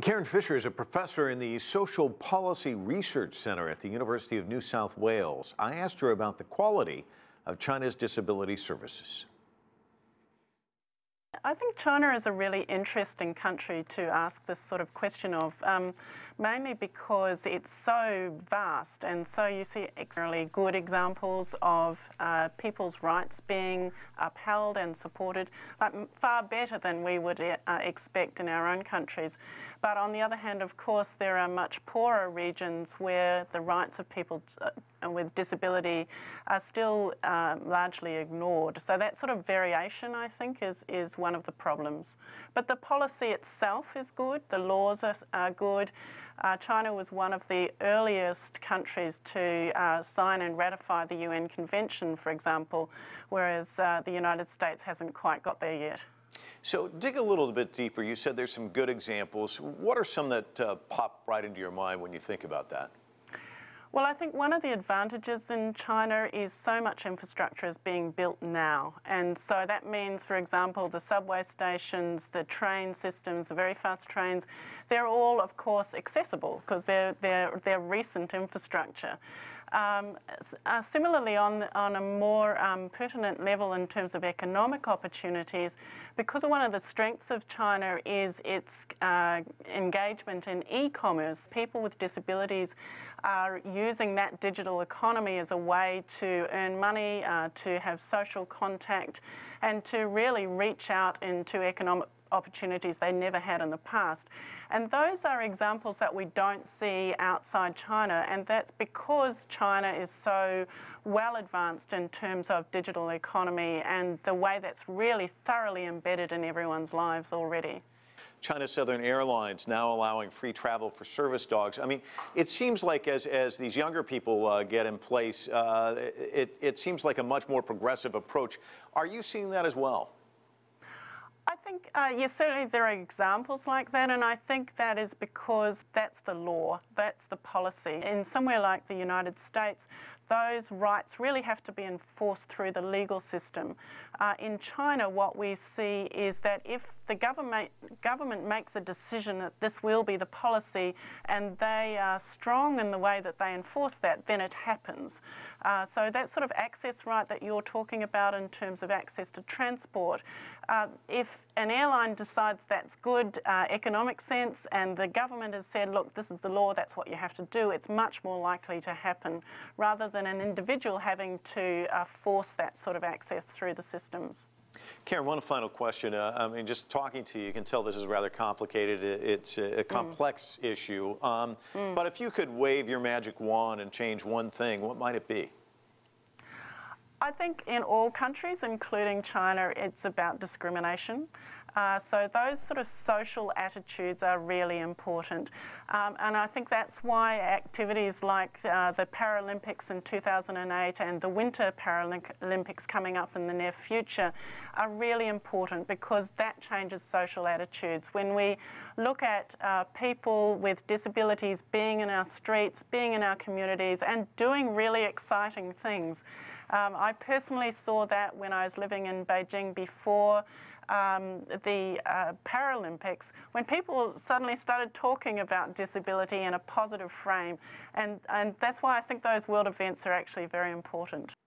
Karen Fisher is a professor in the Social Policy Research Center at the University of New South Wales. I asked her about the quality of China's disability services. I think China is a really interesting country to ask this sort of question of, mainly because it's so vast, and so you see extremely good examples of people's rights being upheld and supported, far better than we would expect in our own countries. But on the other hand, of course, there are much poorer regions where the rights of people with disability are still largely ignored. So that sort of variation, I think, is one of the problems. But the policy itself is good, the laws are good. China was one of the earliest countries to sign and ratify the UN Convention, for example, whereas the United States hasn't quite got there yet. So dig a little bit deeper. You said there's some good examples. What are some that pop right into your mind when you think about that? Well, I think one of the advantages in China is so much infrastructure is being built now. And so that means, for example, the subway stations, the train systems, the very fast trains, they're all, of course, accessible because they're recent infrastructure. Similarly, on a more pertinent level in terms of economic opportunities, because one of the strengths of China is its engagement in e-commerce, people with disabilities are using that digital economy as a way to earn money, to have social contact, and to really reach out into economic opportunities they never had in the past. And those are examples that we don't see outside China, and that's because China is so well advanced in terms of digital economy and the way that's really thoroughly embedded in everyone's lives already. China Southern Airlines now allowing free travel for service dogs. I mean, it seems like as these younger people get in place, it seems like a much more progressive approach. Are you seeing that as well? I think, yes, certainly there are examples like that, and I think that is because that's the law, that's the policy. In somewhere like the United States, those rights really have to be enforced through the legal system. In China, what we see is that if the government makes a decision that this will be the policy and they are strong in the way that they enforce that, then it happens. So that sort of access right that you're talking about in terms of access to transport, if an airline decides that's good economic sense and the government has said, look, this is the law, that's what you have to do, it's much more likely to happen rather than an individual having to force that sort of access through the systems. Karen, one final question. I mean, just talking to you, you can tell this is rather complicated. It's a complex issue. But if you could wave your magic wand and change one thing, what might it be? I think in all countries, including China, it's about discrimination. So those sort of social attitudes are really important. And I think that's why activities like the Paralympics in 2008 and the Winter Paralympics coming up in the near future are really important because that changes social attitudes. When we look at people with disabilities being in our streets, being in our communities and doing really exciting things. I personally saw that when I was living in Beijing before the Paralympics, when people suddenly started talking about disability in a positive frame, and that's why I think those world events are actually very important.